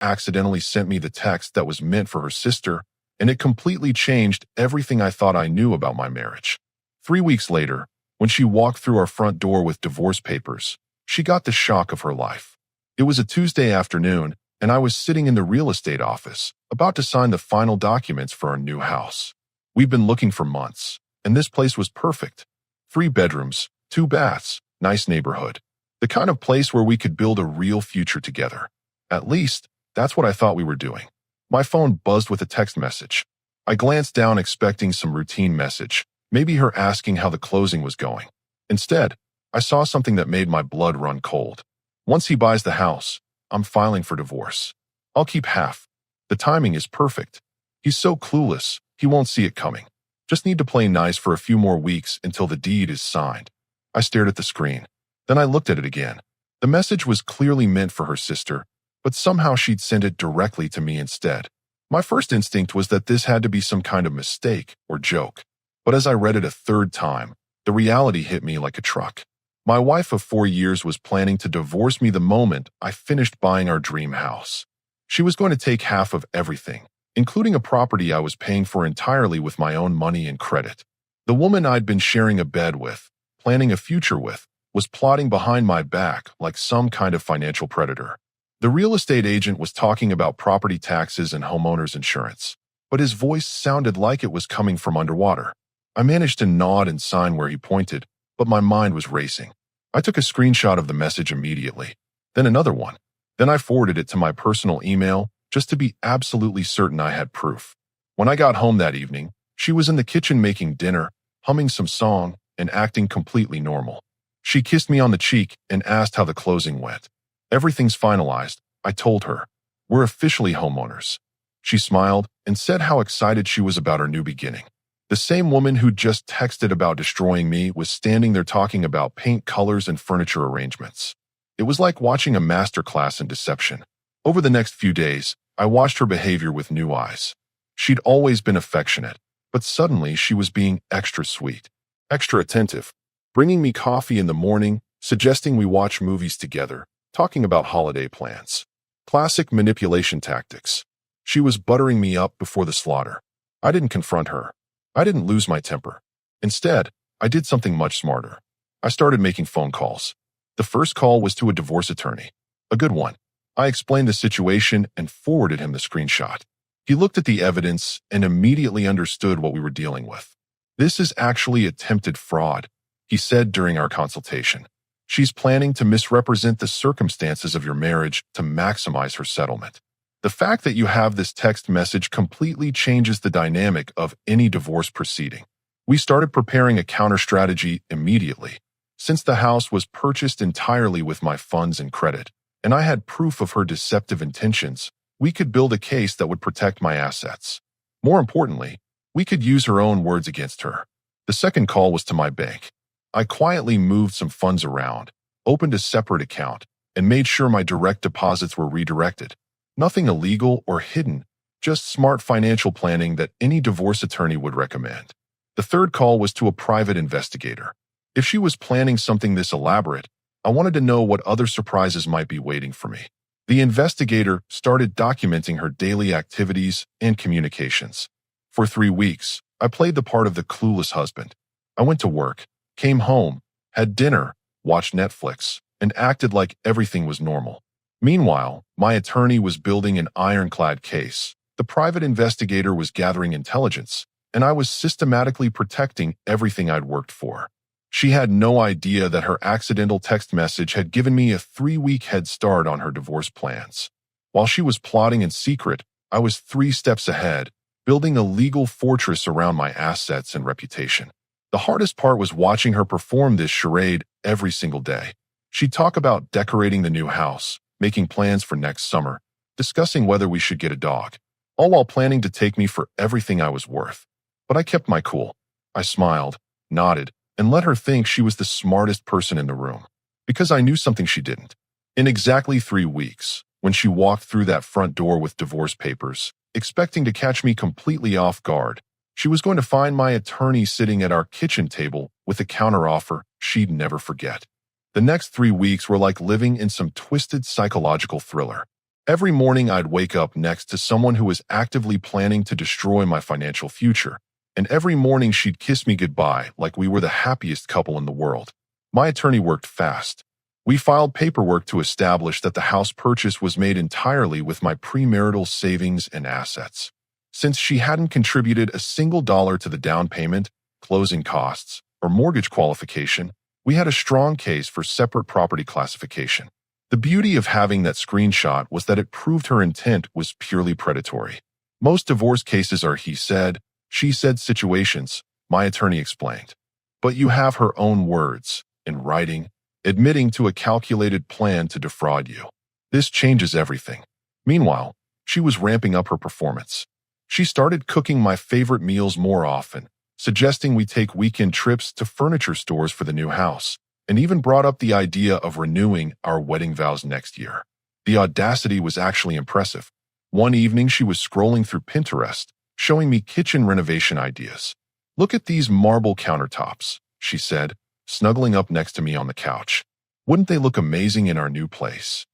accidentally sent me the text that was meant for her sister, and it completely changed everything I thought I knew about my marriage. 3 weeks later, when she walked through our front door with divorce papers, she got the shock of her life. It was a Tuesday afternoon, and I was sitting in the real estate office, about to sign the final documents for our new house. We've been looking for months, and this place was perfect. 3 bedrooms, 2 baths, nice neighborhood. The kind of place where we could build a real future together. At least, that's what I thought we were doing. My phone buzzed with a text message. I glanced down expecting some routine message, maybe her asking how the closing was going. Instead, I saw something that made my blood run cold. Once he buys the house, I'm filing for divorce. I'll keep half. The timing is perfect. He's so clueless, he won't see it coming. Just need to play nice for a few more weeks until the deed is signed. I stared at the screen. Then I looked at it again. The message was clearly meant for her sister, but somehow she'd sent it directly to me instead. My first instinct was that this had to be some kind of mistake or joke. But as I read it a third time, the reality hit me like a truck. My wife of 4 years was planning to divorce me the moment I finished buying our dream house. She was going to take half of everything, including a property I was paying for entirely with my own money and credit. The woman I'd been sharing a bed with, planning a future with, was plotting behind my back like some kind of financial predator. The real estate agent was talking about property taxes and homeowners insurance, but his voice sounded like it was coming from underwater. I managed to nod and sign where he pointed, but my mind was racing. I took a screenshot of the message immediately, then another one. Then I forwarded it to my personal email just to be absolutely certain I had proof. When I got home that evening, she was in the kitchen making dinner, humming some song, and acting completely normal. She kissed me on the cheek and asked how the closing went. Everything's finalized, I told her. We're officially homeowners. She smiled and said how excited she was about her new beginning. The same woman who'd just texted about destroying me was standing there talking about paint colors and furniture arrangements. It was like watching a masterclass in deception. Over the next few days, I watched her behavior with new eyes. She'd always been affectionate, but suddenly she was being extra sweet, extra attentive, bringing me coffee in the morning, suggesting we watch movies together, talking about holiday plans. Classic manipulation tactics. She was buttering me up before the slaughter. I didn't confront her. I didn't lose my temper. Instead, I did something much smarter. I started making phone calls. The first call was to a divorce attorney. A good one. I explained the situation and forwarded him the screenshot. He looked at the evidence and immediately understood what we were dealing with. This is actually attempted fraud, he said during our consultation. She's planning to misrepresent the circumstances of your marriage to maximize her settlement. The fact that you have this text message completely changes the dynamic of any divorce proceeding. We started preparing a counter strategy immediately. Since the house was purchased entirely with my funds and credit, and I had proof of her deceptive intentions, we could build a case that would protect my assets. More importantly, we could use her own words against her. The second call was to my bank. I quietly moved some funds around, opened a separate account, and made sure my direct deposits were redirected. Nothing illegal or hidden, just smart financial planning that any divorce attorney would recommend. The third call was to a private investigator. If she was planning something this elaborate, I wanted to know what other surprises might be waiting for me. The investigator started documenting her daily activities and communications. For 3 weeks, I played the part of the clueless husband. I went to work, came home, had dinner, watched Netflix, and acted like everything was normal. Meanwhile, my attorney was building an ironclad case. The private investigator was gathering intelligence, and I was systematically protecting everything I'd worked for. She had no idea that her accidental text message had given me a 3-week head start on her divorce plans. While she was plotting in secret, I was 3 steps ahead, building a legal fortress around my assets and reputation. The hardest part was watching her perform this charade every single day. She'd talk about decorating the new house, making plans for next summer, discussing whether we should get a dog, all while planning to take me for everything I was worth. But I kept my cool. I smiled, nodded, and let her think she was the smartest person in the room, because I knew something she didn't. In exactly 3 weeks, when she walked through that front door with divorce papers, expecting to catch me completely off guard, she was going to find my attorney sitting at our kitchen table with a counteroffer she'd never forget. The next 3 weeks were like living in some twisted psychological thriller. Every morning I'd wake up next to someone who was actively planning to destroy my financial future, and every morning she'd kiss me goodbye like we were the happiest couple in the world. My attorney worked fast. We filed paperwork to establish that the house purchase was made entirely with my premarital savings and assets. Since she hadn't contributed a single dollar to the down payment, closing costs, or mortgage qualification, we had a strong case for separate property classification. The beauty of having that screenshot was that it proved her intent was purely predatory. Most divorce cases are he said, she said situations, my attorney explained. But you have her own words, in writing, admitting to a calculated plan to defraud you. This changes everything. Meanwhile, she was ramping up her performance. She started cooking my favorite meals more often, suggesting we take weekend trips to furniture stores for the new house, and even brought up the idea of renewing our wedding vows next year. The audacity was actually impressive. One evening she was scrolling through Pinterest, showing me kitchen renovation ideas. "Look at these marble countertops," she said, snuggling up next to me on the couch. "Wouldn't they look amazing in our new place?"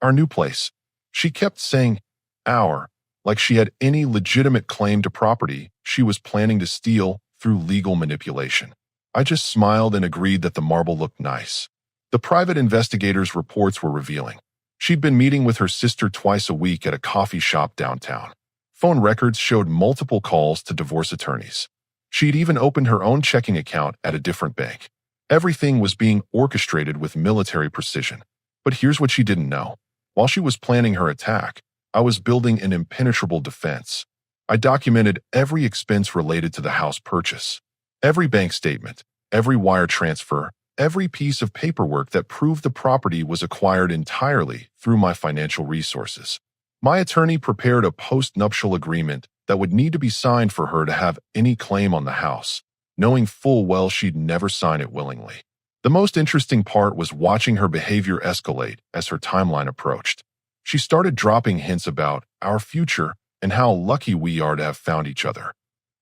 Our new place. She kept saying, our, like she had any legitimate claim to property she was planning to steal through legal manipulation. I just smiled and agreed that the marble looked nice. The private investigator's reports were revealing. She'd been meeting with her sister twice a week at a coffee shop downtown. Phone records showed multiple calls to divorce attorneys. She'd even opened her own checking account at a different bank. Everything was being orchestrated with military precision. But here's what she didn't know. While she was planning her attack, I was building an impenetrable defense. I documented every expense related to the house purchase. Every bank statement, every wire transfer, every piece of paperwork that proved the property was acquired entirely through my financial resources. My attorney prepared a post-nuptial agreement that would need to be signed for her to have any claim on the house, knowing full well she'd never sign it willingly. The most interesting part was watching her behavior escalate as her timeline approached. She started dropping hints about our future and how lucky we are to have found each other.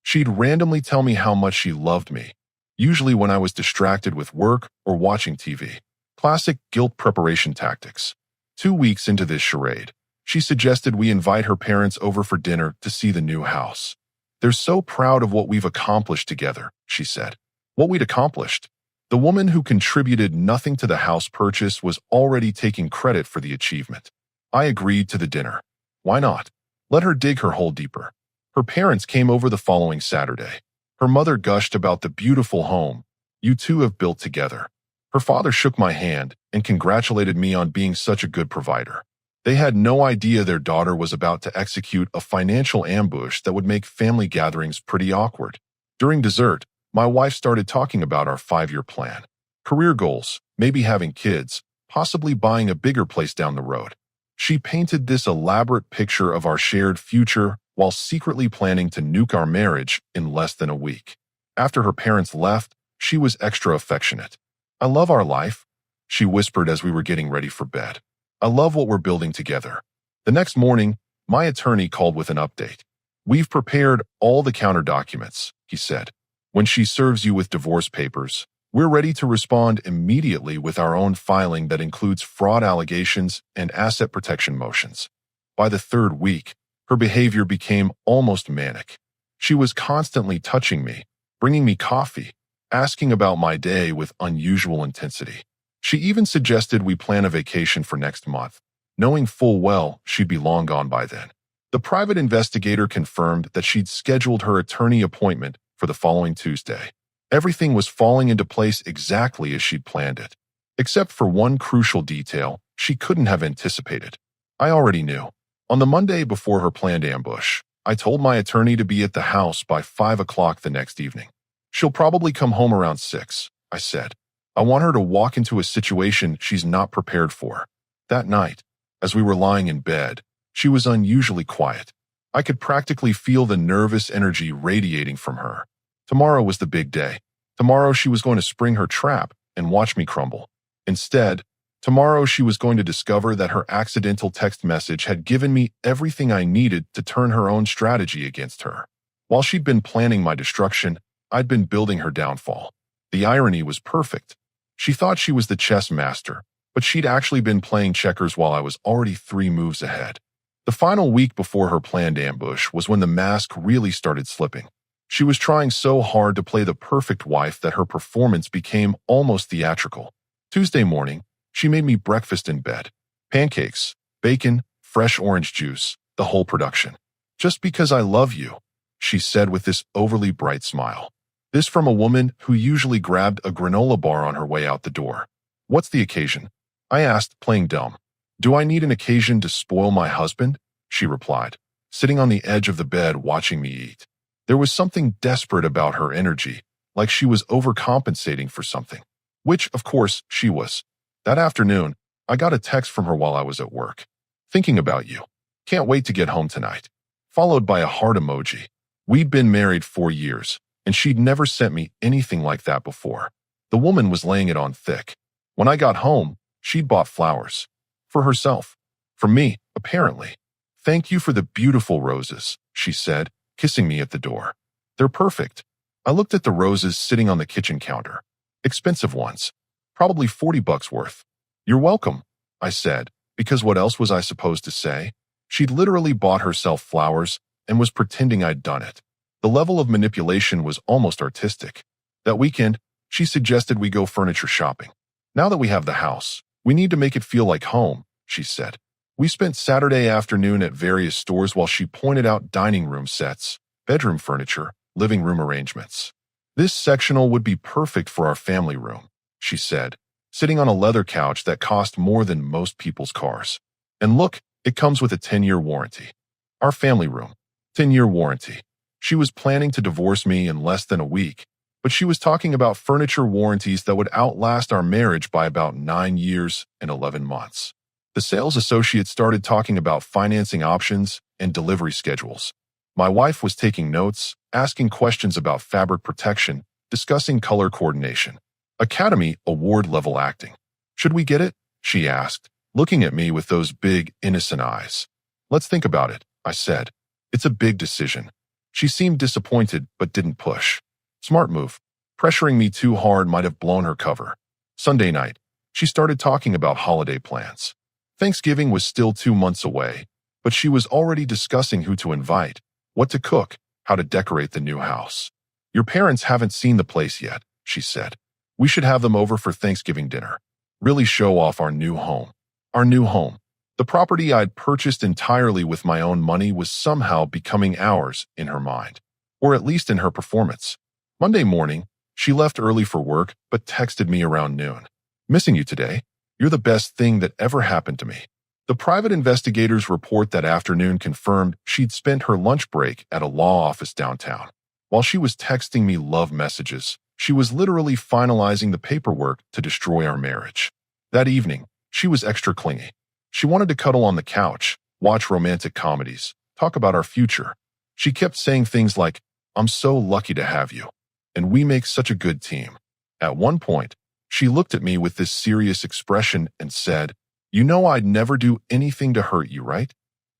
She'd randomly tell me how much she loved me, usually when I was distracted with work or watching TV. Classic guilt preparation tactics. 2 weeks into this charade, she suggested we invite her parents over for dinner to see the new house. "They're so proud of what we've accomplished together," she said. What we'd accomplished? The woman who contributed nothing to the house purchase was already taking credit for the achievement. I agreed to the dinner. Why not? Let her dig her hole deeper. Her parents came over the following Saturday. Her mother gushed about the beautiful home you two have built together. Her father shook my hand and congratulated me on being such a good provider. They had no idea their daughter was about to execute a financial ambush that would make family gatherings pretty awkward. During dessert, my wife started talking about our 5-year plan. Career goals, maybe having kids, possibly buying a bigger place down the road. She painted this elaborate picture of our shared future while secretly planning to nuke our marriage in less than a week. After her parents left, she was extra affectionate. "I love our life," she whispered as we were getting ready for bed. "I love what we're building together." The next morning, my attorney called with an update. "We've prepared all the counter documents," he said. "When she serves you with divorce papers, we're ready to respond immediately with our own filing that includes fraud allegations and asset protection motions." By the 3rd week, her behavior became almost manic. She was constantly touching me, bringing me coffee, asking about my day with unusual intensity. She even suggested we plan a vacation for next month, knowing full well she'd be long gone by then. The private investigator confirmed that she'd scheduled her attorney appointment for the following Tuesday. Everything was falling into place exactly as she'd planned it, except for one crucial detail she couldn't have anticipated. I already knew. On the Monday before her planned ambush, I told my attorney to be at the house by 5 o'clock the next evening. "She'll probably come home around 6, I said. "I want her to walk into a situation she's not prepared for." That night, as we were lying in bed, she was unusually quiet. I could practically feel the nervous energy radiating from her. Tomorrow was the big day. Tomorrow she was going to spring her trap and watch me crumble. Instead, tomorrow she was going to discover that her accidental text message had given me everything I needed to turn her own strategy against her. While she'd been planning my destruction, I'd been building her downfall. The irony was perfect. She thought she was the chess master, but but she'd actually been playing checkers while I was already 3 moves ahead. The final week before her planned ambush was when the mask really started slipping. She was trying so hard to play the perfect wife that her performance became almost theatrical. Tuesday morning, she made me breakfast in bed. Pancakes, bacon, fresh orange juice, the whole production. "Just because I love you," she said with this overly bright smile. This from a woman who usually grabbed a granola bar on her way out the door. "What's the occasion?" I asked, playing dumb. "Do I need an occasion to spoil my husband?" she replied, sitting on the edge of the bed watching me eat. There was something desperate about her energy, like she was overcompensating for something. Which, of course, she was. That afternoon, I got a text from her while I was at work. "Thinking about you. Can't wait to get home tonight." Followed by a heart emoji. We'd been married 4 years, and she'd never sent me anything like that before. The woman was laying it on thick. When I got home, she'd bought flowers. For herself. For me, apparently. "Thank you for the beautiful roses," she said, kissing me at the door. "They're perfect." I looked at the roses sitting on the kitchen counter. Expensive ones. Probably $40 worth. "You're welcome," I said, because what else was I supposed to say? She'd literally bought herself flowers and was pretending I'd done it. The level of manipulation was almost artistic. That weekend, she suggested we go furniture shopping. "Now that we have the house, we need to make it feel like home," she said. We spent Saturday afternoon at various stores while she pointed out dining room sets, bedroom furniture, living room arrangements. "This sectional would be perfect for our family room," she said, sitting on a leather couch that cost more than most people's cars. "And look, it comes with a 10-year warranty." Our family room. 10-year warranty. She was planning to divorce me in less than a week, but she was talking about furniture warranties that would outlast our marriage by about 9 years and 11 months. The sales associate started talking about financing options and delivery schedules. My wife was taking notes, asking questions about fabric protection, discussing color coordination. Academy Award-level acting. "Should we get it?" she asked, looking at me with those big, innocent eyes. "Let's think about it," I said. "It's a big decision." She seemed disappointed but didn't push. Smart move. Pressuring me too hard might have blown her cover. Sunday night, she started talking about holiday plans. Thanksgiving was still 2 months away, but she was already discussing who to invite, what to cook, how to decorate the new house. "Your parents haven't seen the place yet," she said. "We should have them over for Thanksgiving dinner. Really show off our new home." Our new home. The property I'd purchased entirely with my own money was somehow becoming ours in her mind, or at least in her performance. Monday morning, she left early for work but texted me around noon. "Missing you today. You're the best thing that ever happened to me." The private investigators' report that afternoon confirmed she'd spent her lunch break at a law office downtown. While she was texting me love messages, she was literally finalizing the paperwork to destroy our marriage. That evening, she was extra clingy. She wanted to cuddle on the couch, watch romantic comedies, talk about our future. She kept saying things like, "I'm so lucky to have you," and "We make such a good team." At one point, she looked at me with this serious expression and said, "You know I'd never do anything to hurt you, right?"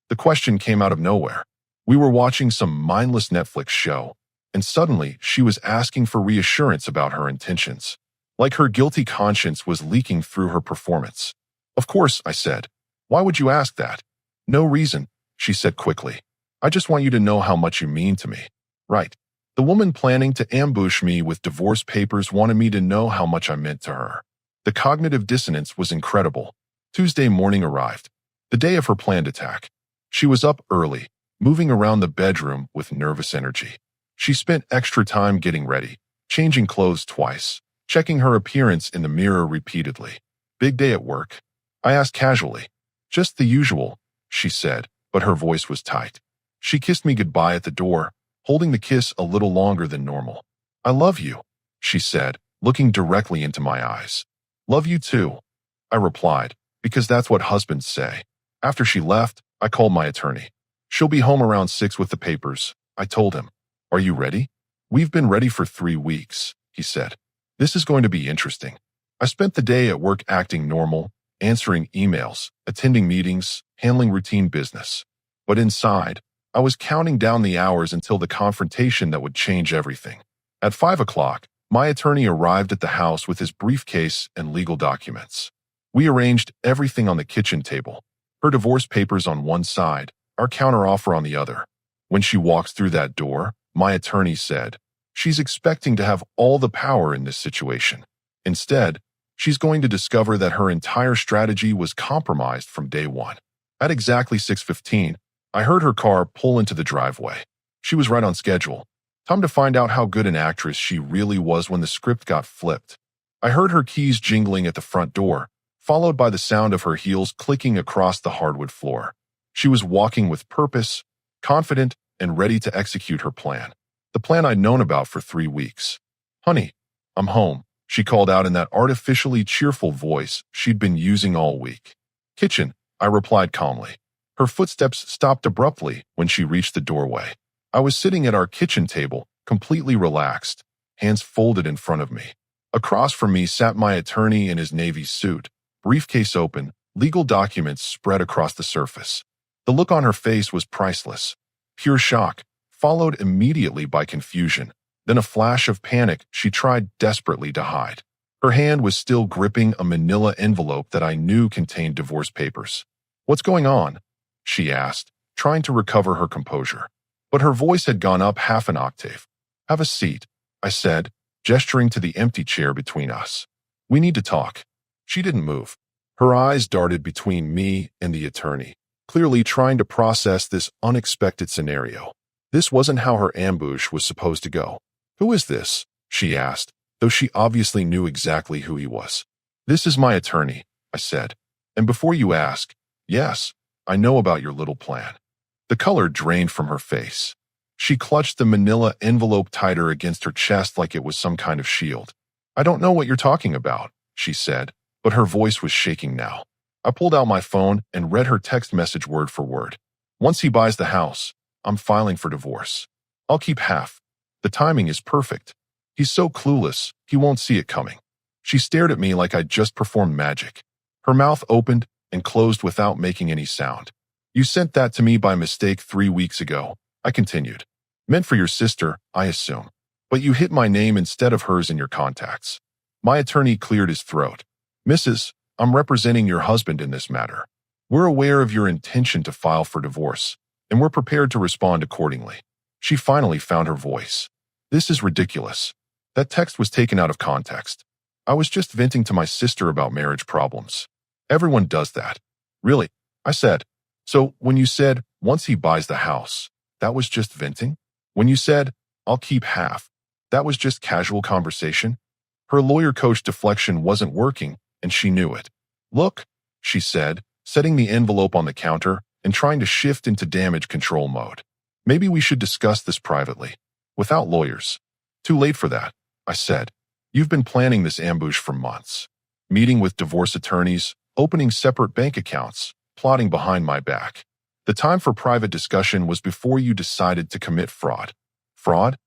The question came out of nowhere. We were watching some mindless Netflix show, and suddenly she was asking for reassurance about her intentions, like her guilty conscience was leaking through her performance. "Of course," I said. "Why would you ask that?" "No reason," she said quickly. "I just want you to know how much you mean to me." Right. The woman planning to ambush me with divorce papers wanted me to know how much I meant to her. The cognitive dissonance was incredible. Tuesday morning arrived, the day of her planned attack. She was up early, moving around the bedroom with nervous energy. She spent extra time getting ready, changing clothes twice, checking her appearance in the mirror repeatedly. "Big day at work?" I asked casually. "Just the usual," she said, but her voice was tight. She kissed me goodbye at the door, holding the kiss a little longer than normal. "I love you," she said, looking directly into my eyes. "Love you too," I replied, because that's what husbands say. After she left, I called my attorney. "She'll be home around 6 with the papers," I told him. "Are you ready?" "We've been ready for 3 weeks," he said. "This is going to be interesting." I spent the day at work acting normal, answering emails, attending meetings, handling routine business. But inside, I was counting down the hours until the confrontation that would change everything. At 5 o'clock, my attorney arrived at the house with his briefcase and legal documents. We arranged everything on the kitchen table, her divorce papers on one side, our counteroffer on the other. When she walked through that door, my attorney said, she's expecting to have all the power in this situation. Instead, she's going to discover that her entire strategy was compromised from day one. At exactly 6:15, I heard her car pull into the driveway. She was right on schedule. Time to find out how good an actress she really was when the script got flipped. I heard her keys jingling at the front door, followed by the sound of her heels clicking across the hardwood floor. She was walking with purpose, confident, and ready to execute her plan. The plan I'd known about for 3 weeks. "Honey, I'm home," she called out in that artificially cheerful voice she'd been using all week. "Kitchen," I replied calmly. Her footsteps stopped abruptly when she reached the doorway. I was sitting at our kitchen table, completely relaxed, hands folded in front of me. Across from me sat my attorney in his navy suit, briefcase open, legal documents spread across the surface. The look on her face was priceless. Pure shock, followed immediately by confusion, then a flash of panic she tried desperately to hide. Her hand was still gripping a manila envelope that I knew contained divorce papers. "What's going on?" she asked, trying to recover her composure. But her voice had gone up half an octave. "Have a seat," I said, gesturing to the empty chair between us. "We need to talk." She didn't move. Her eyes darted between me and the attorney, clearly trying to process this unexpected scenario. This wasn't how her ambush was supposed to go. "Who is this?" she asked, though she obviously knew exactly who he was. "This is my attorney," I said. "And before you ask, yes, I know about your little plan." The color drained from her face. She clutched the manila envelope tighter against her chest like it was some kind of shield. "I don't know what you're talking about," she said, but her voice was shaking now. I pulled out my phone and read her text message word for word. "Once he buys the house, I'm filing for divorce. I'll keep half. The timing is perfect. He's so clueless, he won't see it coming." She stared at me like I'd just performed magic. Her mouth opened and closed without making any sound. "You sent that to me by mistake 3 weeks ago," I continued. "Meant for your sister, I assume. But you hit my name instead of hers in your contacts." My attorney cleared his throat. "Mrs., I'm representing your husband in this matter. We're aware of your intention to file for divorce, and we're prepared to respond accordingly." She finally found her voice. "This is ridiculous. That text was taken out of context. I was just venting to my sister about marriage problems. Everyone does that." "Really?" I said. "So when you said, once he buys the house, that was just venting? When you said, I'll keep half, that was just casual conversation?" Her lawyer coach deflection wasn't working, and she knew it. "Look," she said, setting the envelope on the counter and trying to shift into damage control mode. "Maybe we should discuss this privately, without lawyers." "Too late for that," I said. "You've been planning this ambush for months. Meeting with divorce attorneys, opening separate bank accounts, plotting behind my back. The time for private discussion was before you decided to commit fraud." "Fraud?"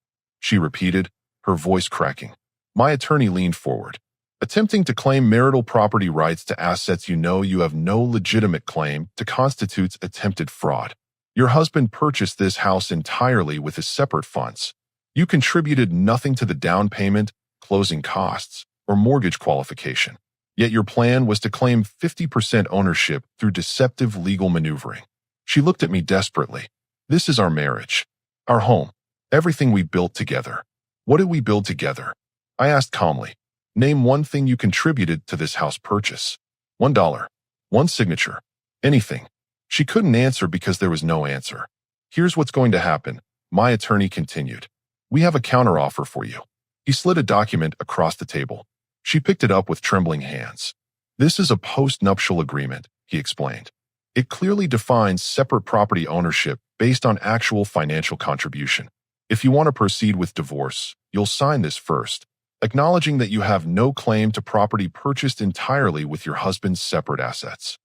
she repeated, her voice cracking. My attorney leaned forward. "Attempting to claim marital property rights to assets you know you have no legitimate claim to constitutes attempted fraud. Your husband purchased this house entirely with his separate funds. You contributed nothing to the down payment, closing costs, or mortgage qualification. Yet your plan was to claim 50% ownership through deceptive legal maneuvering." She looked at me desperately. "This is our marriage, our home, everything we built together. What did we build together?" I asked calmly. "Name one thing you contributed to this house purchase. $1, one signature, anything." She couldn't answer because there was no answer. "Here's what's going to happen," my attorney continued. "We have a counteroffer for you." He slid a document across the table. She picked it up with trembling hands. "This is a post-nuptial agreement," he explained. "It clearly defines separate property ownership based on actual financial contribution. If you want to proceed with divorce, you'll sign this first, acknowledging that you have no claim to property purchased entirely with your husband's separate assets."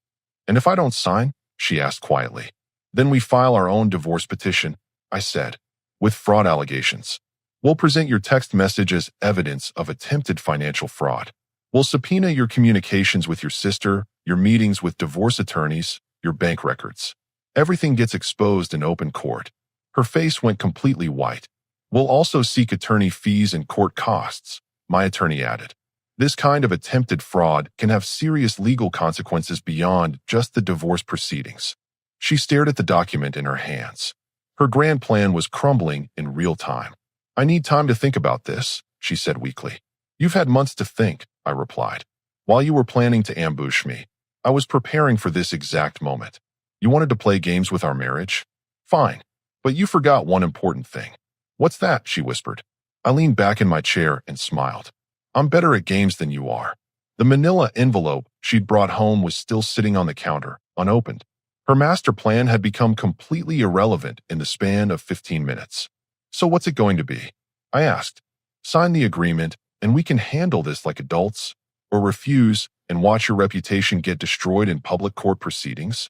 "And if I don't sign?" she asked quietly. "Then we file our own divorce petition," I said, "with fraud allegations. We'll present your text message as evidence of attempted financial fraud. We'll subpoena your communications with your sister, your meetings with divorce attorneys, your bank records. Everything gets exposed in open court." Her face went completely white. "We'll also seek attorney fees and court costs," my attorney added. This kind of attempted fraud can have serious legal consequences beyond just the divorce proceedings. She stared at the document in her hands. Her grand plan was crumbling in real time. I need time to think about this, she said weakly. You've had months to think, I replied. While you were planning to ambush me, I was preparing for this exact moment. You wanted to play games with our marriage? Fine. But you forgot one important thing. What's that? She whispered. I leaned back in my chair and smiled. I'm better at games than you are. The manila envelope she'd brought home was still sitting on the counter, unopened. Her master plan had become completely irrelevant in the span of 15 minutes. So what's it going to be? I asked. Sign the agreement, and we can handle this like adults, or refuse and watch your reputation get destroyed in public court proceedings?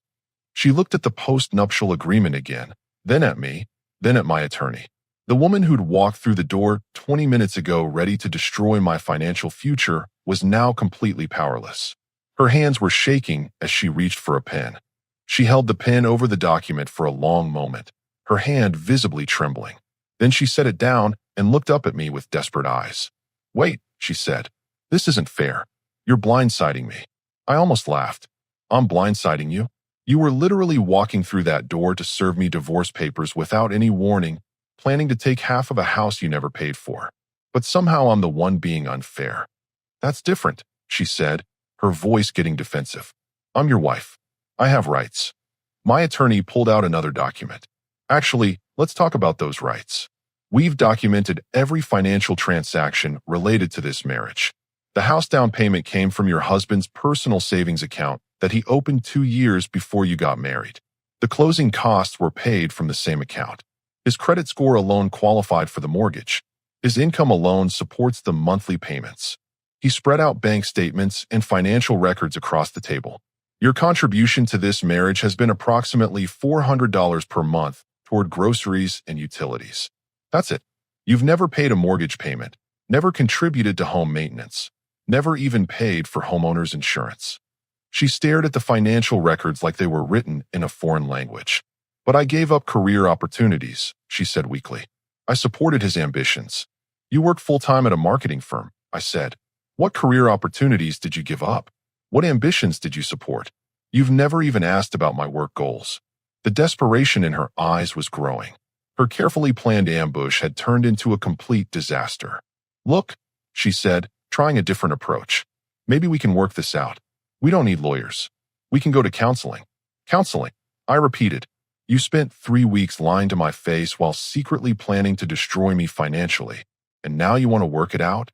She looked at the post-nuptial agreement again, then at me, then at my attorney. The woman who'd walked through the door 20 minutes ago ready to destroy my financial future was now completely powerless. Her hands were shaking as she reached for a pen. She held the pen over the document for a long moment, her hand visibly trembling. Then she set it down and looked up at me with desperate eyes. Wait, she said. This isn't fair. You're blindsiding me. I almost laughed. I'm blindsiding you? You were literally walking through that door to serve me divorce papers without any warning, planning to take half of a house you never paid for. But somehow I'm the one being unfair. That's different, she said, her voice getting defensive. I'm your wife. I have rights. My attorney pulled out another document. Actually, let's talk about those rights. We've documented every financial transaction related to this marriage. The house down payment came from your husband's personal savings account that he opened 2 years before you got married. The closing costs were paid from the same account. His credit score alone qualified for the mortgage. His income alone supports the monthly payments. He spread out bank statements and financial records across the table. Your contribution to this marriage has been approximately $400 per month toward groceries and utilities. That's it. You've never paid a mortgage payment, never contributed to home maintenance, never even paid for homeowner's insurance. She stared at the financial records like they were written in a foreign language. But I gave up career opportunities, she said weakly. I supported his ambitions. You work full-time at a marketing firm, I said. What career opportunities did you give up? What ambitions did you support? You've never even asked about my work goals. The desperation in her eyes was growing. Her carefully planned ambush had turned into a complete disaster. Look, she said, trying a different approach. Maybe we can work this out. We don't need lawyers. We can go to counseling. Counseling, I repeated. You spent 3 weeks lying to my face while secretly planning to destroy me financially, and now you want to work it out?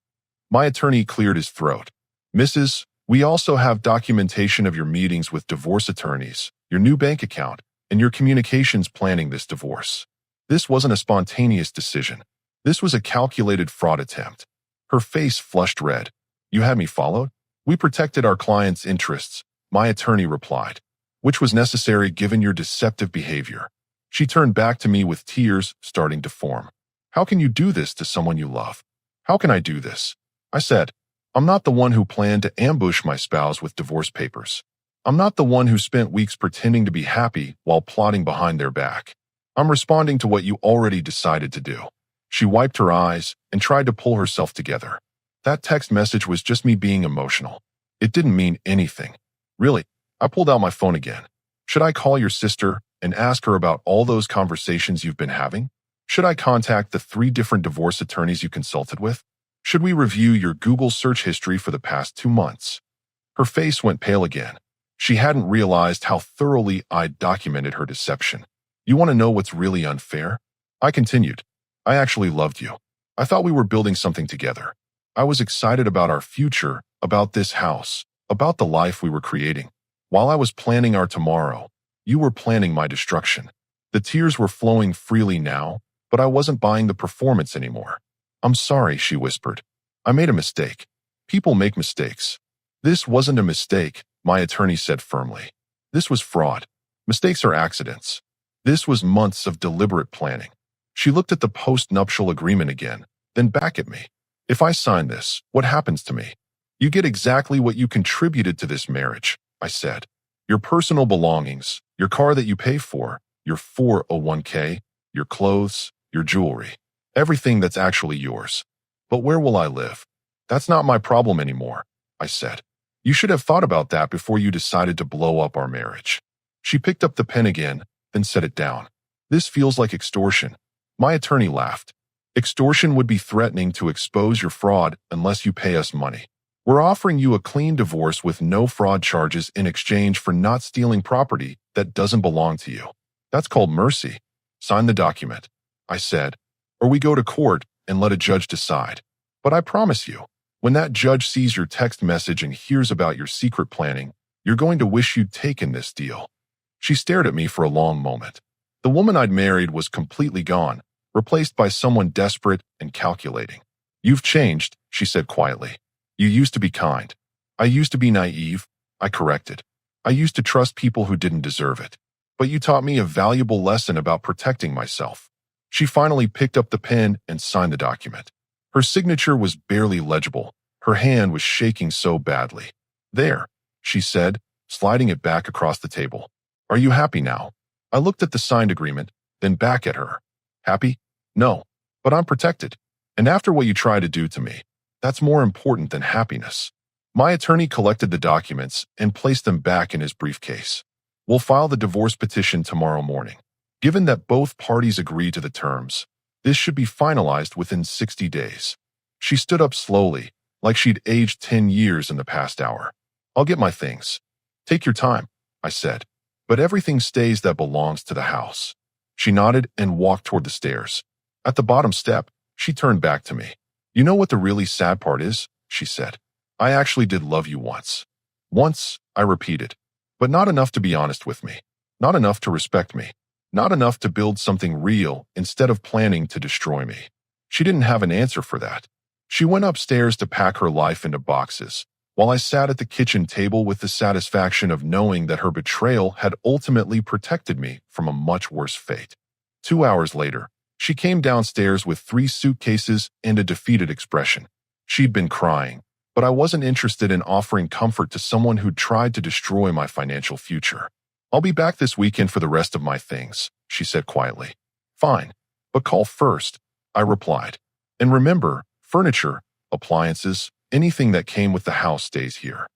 My attorney cleared his throat. Mrs., we also have documentation of your meetings with divorce attorneys, your new bank account, and your communications planning this divorce. This wasn't a spontaneous decision. This was a calculated fraud attempt. Her face flushed red. You had me followed? We protected our client's interests, my attorney replied, which was necessary given your deceptive behavior. She turned back to me with tears starting to form. How can you do this to someone you love? How can I do this? I said, I'm not the one who planned to ambush my spouse with divorce papers. I'm not the one who spent weeks pretending to be happy while plotting behind their back. I'm responding to what you already decided to do. She wiped her eyes and tried to pull herself together. That text message was just me being emotional. It didn't mean anything. Really, I pulled out my phone again. Should I call your sister and ask her about all those conversations you've been having? Should I contact the 3 different divorce attorneys you consulted with? Should we review your Google search history for the past 2 months? Her face went pale again. She hadn't realized how thoroughly I'd documented her deception. You want to know what's really unfair? I continued. I actually loved you. I thought we were building something together. I was excited about our future, about this house, about the life we were creating. While I was planning our tomorrow, you were planning my destruction. The tears were flowing freely now, but I wasn't buying the performance anymore. I'm sorry, she whispered. I made a mistake. People make mistakes. This wasn't a mistake, my attorney said firmly. This was fraud. Mistakes are accidents. This was months of deliberate planning. She looked at the post-nuptial agreement again, then back at me. If I sign this, what happens to me? You get exactly what you contributed to this marriage, I said. Your personal belongings, your car that you pay for, your 401k, your clothes, your jewelry. Everything that's actually yours. But where will I live? That's not my problem anymore, I said. You should have thought about that before you decided to blow up our marriage. She picked up the pen again, then set it down. This feels like extortion. My attorney laughed. Extortion would be threatening to expose your fraud unless you pay us money. We're offering you a clean divorce with no fraud charges in exchange for not stealing property that doesn't belong to you. That's called mercy. Sign the document, I said, or we go to court and let a judge decide. But I promise you, when that judge sees your text message and hears about your secret planning, you're going to wish you'd taken this deal. She stared at me for a long moment. The woman I'd married was completely gone, replaced by someone desperate and calculating. You've changed, she said quietly. You used to be kind. I used to be naive. I corrected. I used to trust people who didn't deserve it. But you taught me a valuable lesson about protecting myself. She finally picked up the pen and signed the document. Her signature was barely legible. Her hand was shaking so badly. There, she said, sliding it back across the table. Are you happy now? I looked at the signed agreement, then back at her. Happy? No, but I'm protected. And after what you tried to do to me, that's more important than happiness. My attorney collected the documents and placed them back in his briefcase. We'll file the divorce petition tomorrow morning. Given that both parties agree to the terms, this should be finalized within 60 days. She stood up slowly, like she'd aged 10 years in the past hour. I'll get my things. Take your time, I said. But everything stays that belongs to the house. She nodded and walked toward the stairs. At the bottom step, she turned back to me. You know what the really sad part is? She said. I actually did love you once. Once, I repeated. But not enough to be honest with me. Not enough to respect me. Not enough to build something real instead of planning to destroy me. She didn't have an answer for that. She went upstairs to pack her life into boxes, while I sat at the kitchen table with the satisfaction of knowing that her betrayal had ultimately protected me from a much worse fate. 2 hours later, she came downstairs with 3 suitcases and a defeated expression. She'd been crying, but I wasn't interested in offering comfort to someone who'd tried to destroy my financial future. I'll be back this weekend for the rest of my things, she said quietly. Fine, but call first, I replied. And remember, furniture, appliances, anything that came with the house stays here.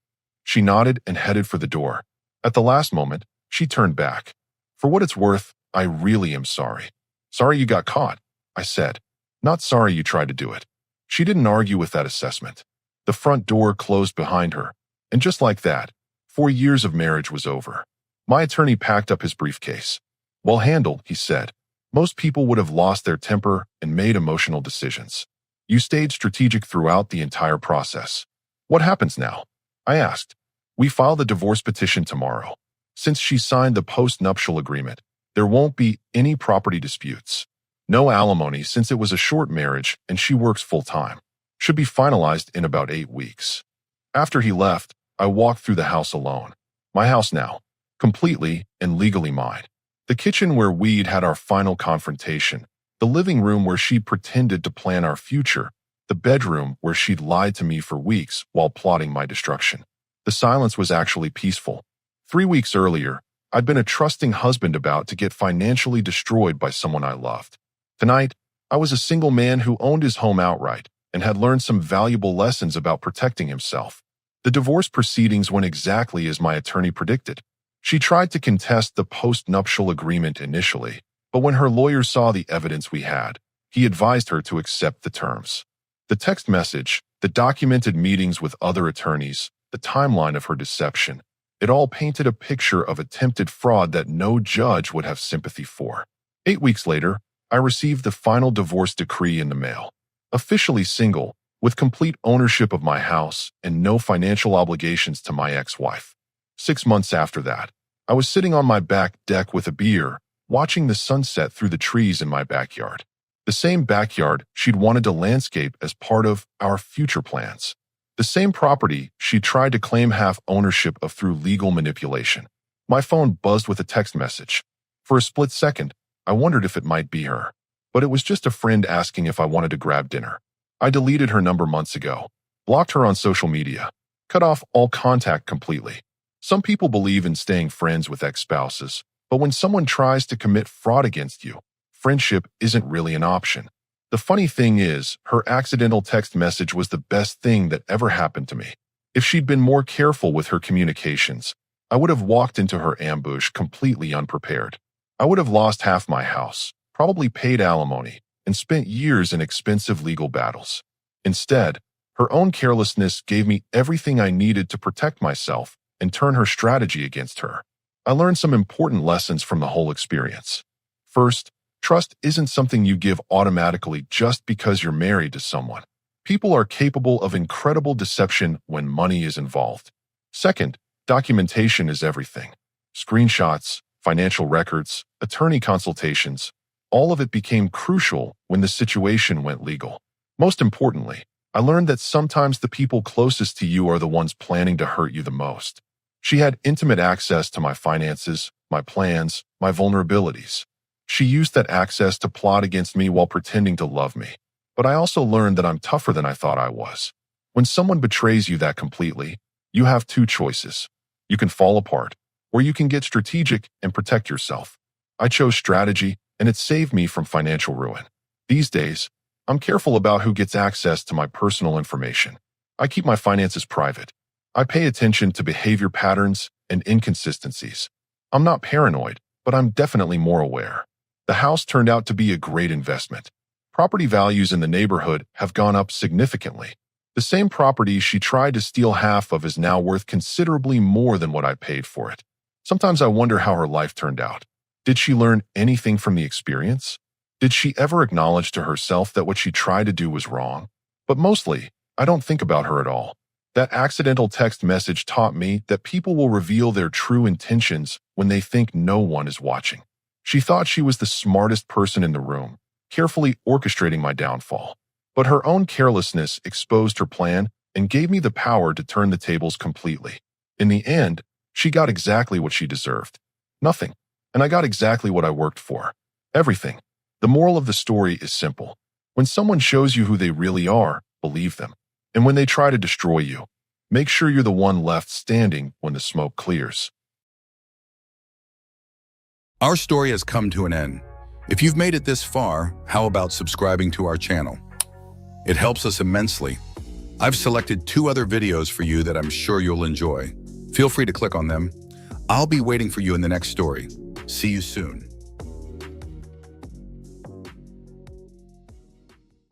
She nodded and headed for the door. At the last moment, she turned back. For what it's worth, I really am sorry. Sorry you got caught, I said. Not sorry you tried to do it. She didn't argue with that assessment. The front door closed behind her, and just like that, 4 years of marriage was over. My attorney packed up his briefcase. Well handled, he said. Most people would have lost their temper and made emotional decisions. You stayed strategic throughout the entire process. What happens now? I asked. We file the divorce petition tomorrow. Since she signed the post-nuptial agreement, there won't be any property disputes. No alimony since it was a short marriage and she works full-time. Should be finalized in about 8 weeks. After he left, I walked through the house alone. My house now. Completely and legally mine. The kitchen where we'd had our final confrontation, the living room where she'd pretended to plan our future, the bedroom where she'd lied to me for weeks while plotting my destruction. The silence was actually peaceful. 3 weeks earlier, I'd been a trusting husband about to get financially destroyed by someone I loved. Tonight, I was a single man who owned his home outright and had learned some valuable lessons about protecting himself. The divorce proceedings went exactly as my attorney predicted. She tried to contest the post-nuptial agreement initially, but when her lawyer saw the evidence we had, he advised her to accept the terms. The text message, the documented meetings with other attorneys, the timeline of her deception, it all painted a picture of attempted fraud that no judge would have sympathy for. 8 weeks later, I received the final divorce decree in the mail. Officially single, with complete ownership of my house and no financial obligations to my ex-wife. 6 months after that, I was sitting on my back deck with a beer, watching the sunset through the trees in my backyard. The same backyard she'd wanted to landscape as part of our future plans. The same property she tried to claim half ownership of through legal manipulation. My phone buzzed with a text message. For a split second, I wondered if it might be her. But it was just a friend asking if I wanted to grab dinner. I deleted her number months ago, blocked her on social media, cut off all contact completely. Some people believe in staying friends with ex-spouses, but when someone tries to commit fraud against you, friendship isn't really an option. The funny thing is, her accidental text message was the best thing that ever happened to me. If she'd been more careful with her communications, I would have walked into her ambush completely unprepared. I would have lost half my house, probably paid alimony, and spent years in expensive legal battles. Instead, her own carelessness gave me everything I needed to protect myself and turn her strategy against her. I learned some important lessons from the whole experience. First, trust isn't something you give automatically just because you're married to someone. People are capable of incredible deception when money is involved. Second, documentation is everything. Screenshots, financial records, attorney consultations, all of it became crucial when the situation went legal. Most importantly, I learned that sometimes the people closest to you are the ones planning to hurt you the most. She had intimate access to my finances, my plans, my vulnerabilities. She used that access to plot against me while pretending to love me. But I also learned that I'm tougher than I thought I was. When someone betrays you that completely, you have two choices. You can fall apart, or you can get strategic and protect yourself. I chose strategy, and it saved me from financial ruin. These days, I'm careful about who gets access to my personal information. I keep my finances private. I pay attention to behavior patterns and inconsistencies. I'm not paranoid, but I'm definitely more aware. The house turned out to be a great investment. Property values in the neighborhood have gone up significantly. The same property she tried to steal half of is now worth considerably more than what I paid for it. Sometimes I wonder how her life turned out. Did she learn anything from the experience? Did she ever acknowledge to herself that what she tried to do was wrong? But mostly, I don't think about her at all. That accidental text message taught me that people will reveal their true intentions when they think no one is watching. She thought she was the smartest person in the room, carefully orchestrating my downfall. But her own carelessness exposed her plan and gave me the power to turn the tables completely. In the end, she got exactly what she deserved. Nothing. And I got exactly what I worked for. Everything. The moral of the story is simple. When someone shows you who they really are, believe them. And when they try to destroy you, make sure you're the one left standing when the smoke clears. Our story has come to an end. If you've made it this far, how about subscribing to our channel? It helps us immensely. I've selected 2 other videos for you that I'm sure you'll enjoy. Feel free to click on them. I'll be waiting for you in the next story. See you soon.